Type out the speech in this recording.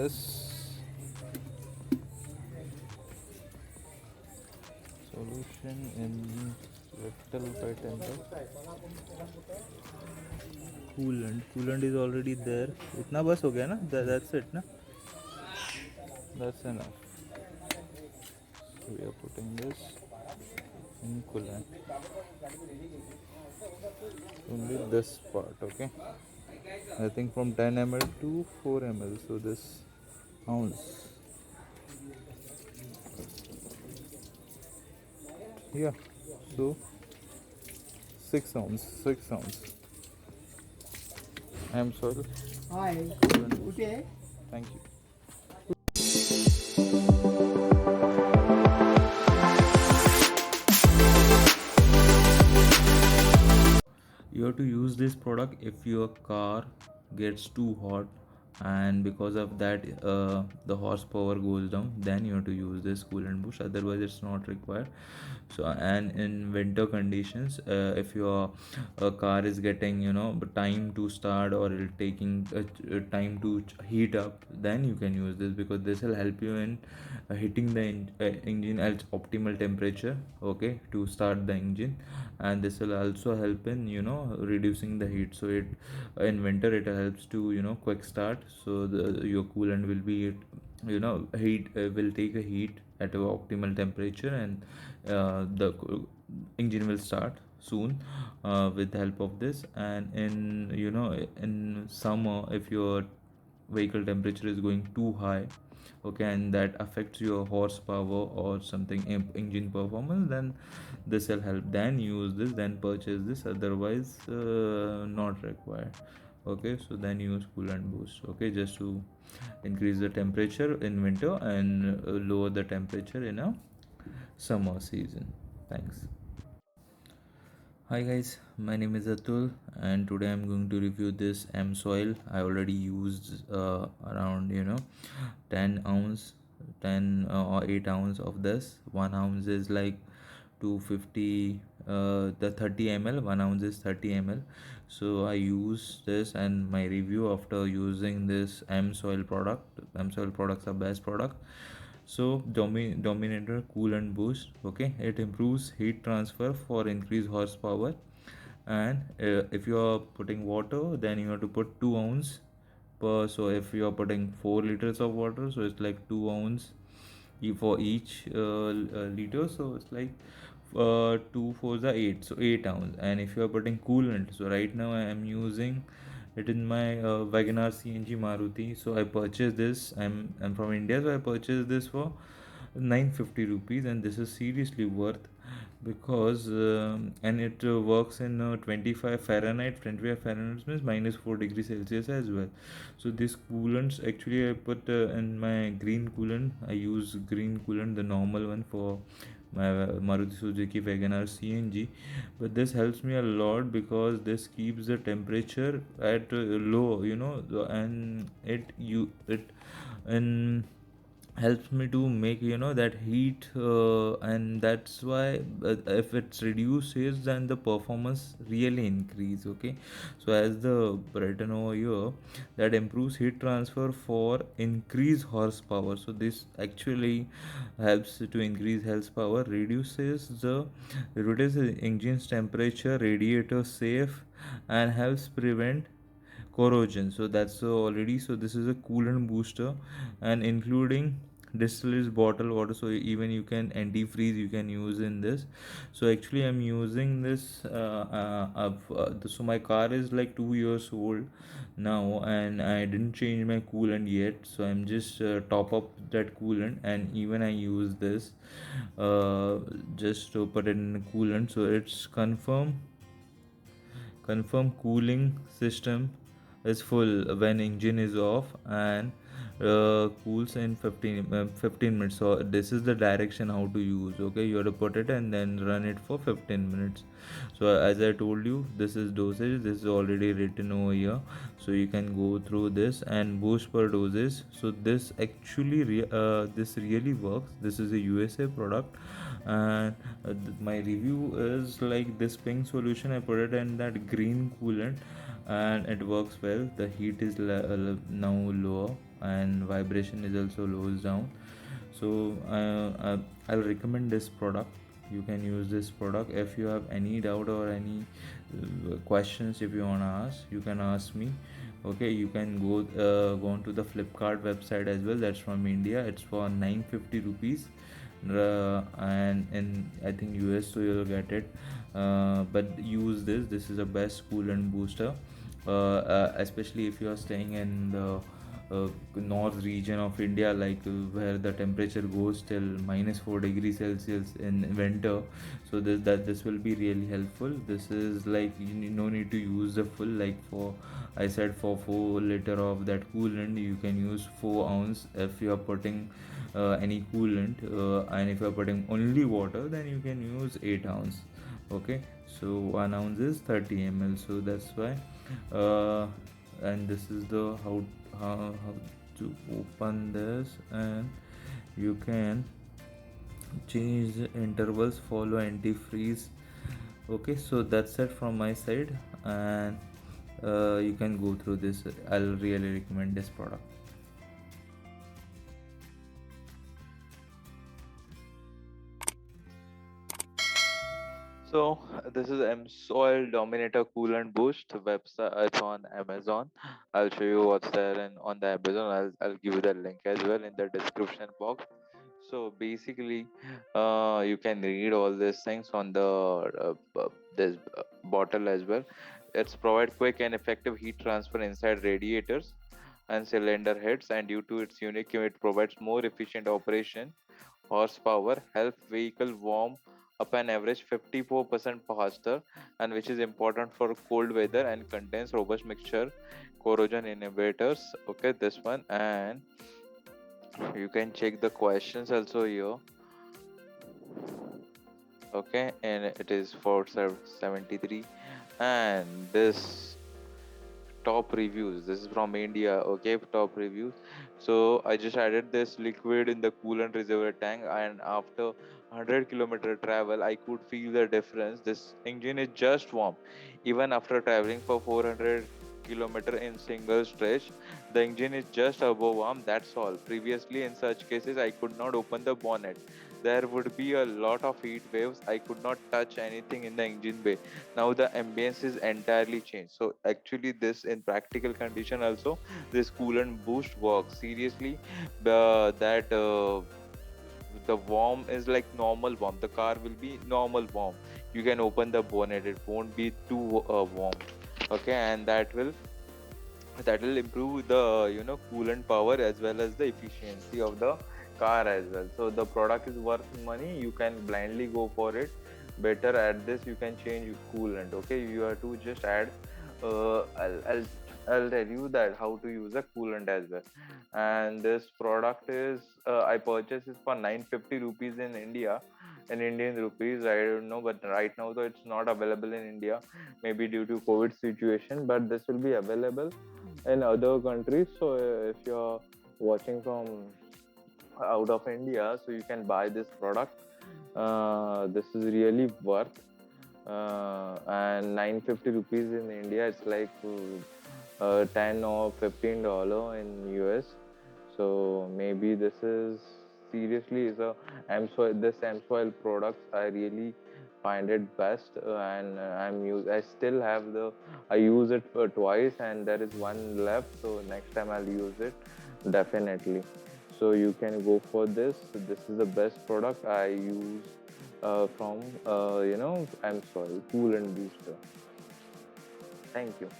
this solution in little bit in the coolant is already there. इतना बस हो गया ना, that's it ना, that's enough. So we are putting this in coolant, only this part. Okay, I think from 10 ml to 4 ml, so this ounce, yeah, so 6 ounce. I am sorry. Hi. Coolant. Okay. Thank you. You have to use this product if your car gets too hot, and because of that the horsepower goes down, then you have to use this coolant boost, otherwise it's not required. So, and in winter conditions, if your car is getting time to start, or it taking time to heat up, then you can use this, because this will help you in hitting the engine at optimal temperature, okay, to start the engine. And this will also help in reducing the heat. So it in winter it helps to quick start, so your coolant will be heat will take a heat at a optimal temperature, and the engine will start soon with the help of this. And in in summer, if your vehicle temperature is going too high, okay, and that affects your horsepower or something engine performance, then this will help. Then use this, then purchase this, otherwise not required. Okay, so then use coolant boost, okay, just to increase the temperature in winter and lower the temperature in a summer season. Thanks. Hi guys, my name is Atul, and today I'm going to review this M soil. I already used around 10 ounce 10 or 8 ounce of this. 1 ounce is like 250, the 30 ml, 1 ounce is 30 ml. So I use this, and my review after using this M soil product. M soil products are best product. So Dominator Coolant Boost, okay, it improves heat transfer for increased horsepower. And if you are putting water, then you have to put 2 ounce per. So if you are putting 4 liters of water, so it's like 2 ounce for each liter. So it's like 2 4 the 8, so 8 ounce. And if you are putting coolant, so right now I am using it in my Wagoner CNG Maruti. So I purchased this. I'm from India, so I purchased this for 950 rupees, and this is seriously worth, because and it works in 25 Fahrenheit. 25 Fahrenheit means -4 degrees Celsius as well. So this coolants, actually I put in my green coolant. I use green coolant, the normal one, for my Maruti Suzuki Wagoner CNG. But this helps me a lot, because this keeps the temperature at low, and it and helps me to make that heat, and that's why if it's reduces, then the performance really increase. Okay, so as the written over here, that improves heat transfer for increased horsepower. So this actually helps to increase horsepower, reduces the engine's temperature, radiator safe, and helps prevent corrosion. So that's already. So this is a coolant booster, and including distillers bottle water, so even you can antifreeze you can use in this. So actually I'm using this so my car is like 2 years old now, and I didn't change my coolant yet. So I'm just top up that coolant, and even I use this just to put it in coolant. So it's confirm cooling system is full when engine is off, and cools in 15 minutes. So this is the direction how to use. Okay, you have to put it and then run it for 15 minutes. So as I told you, this is dosage, this is already written over here, so you can go through this. And boost per doses, so this actually this really works. This is a USA product, and my review is like this pink solution. I put it in that green coolant, and it works well. The heat is now lower, and vibration is also lows down. So I'll recommend this product. You can use this product. If you have any doubt or any questions, if you want to ask, you can ask me. Okay, you can go on to the Flipkart website as well. That's from India. It's for 950 rupees, and in I think US, so you'll get it. But use this. This is a best coolant booster, especially if you are staying in the north region of India, like where the temperature goes till -4 degrees Celsius in winter. So this will be really helpful. This is like no need to use the full, like for I said, for 4 liter of that coolant you can use 4 ounce. If you are putting any coolant, and if you are putting only water, then you can use 8 ounce. Okay, so 1 ounce is 30 ml. So that's why, uh, and this is the how to open this, and you can change the intervals, follow antifreeze. Okay, so that's it from my side, and you can go through this. I'll really recommend this product. So this is M Soil Dominator Coolant Boost website. It's on Amazon. I'll show you what's there and on the Amazon. I'll give you the link as well in the description box. So basically, you can read all these things on the this bottle as well. It's provide quick and effective heat transfer inside radiators and cylinder heads, and due to its unique, it provides more efficient operation horsepower, help vehicle warm up an average 54% faster, and which is important for cold weather, and contains robust mixture corrosion inhibitors. Okay, this one, and you can check the questions also here. Okay, and it is for 73, and this top reviews, this is from India. Okay, top reviews. So I just added this liquid in the coolant reservoir tank, and after 100-kilometer travel I could feel the difference. This engine is just warm even after traveling for 400-kilometer in single stretch. The engine is just above warm, that's all. Previously in such cases I could not open the bonnet. There would be a lot of heat waves, I could not touch anything in the engine bay. Now the ambience is entirely changed. So actually this in practical condition also, this coolant boost works seriously. The warm is like normal warm, the car will be normal warm. You can open the bonnet, it won't be too warm. Okay, and that will improve the coolant power as well as the efficiency of the car as well. So the product is worth money, you can blindly go for it. Better at this, you can change coolant. Okay, you have to just add, I'll tell you that how to use a coolant as well. And this product is, I purchased it for 950 rupees in India, in Indian rupees. I don't know, but right now though it's not available in India, maybe due to COVID situation, but this will be available in other countries. So if you're watching from out of India, so you can buy this product. This is really worth. And 950 rupees in India, it's like 10 or $15 in US. So maybe this is seriously is a Amsoil. This Amsoil products I really find it best, and I still have the, I use it for twice, and there is one left. So next time I'll use it definitely. So you can go for this. This is the best product I use from Amsoil Cool and Booster. Thank you.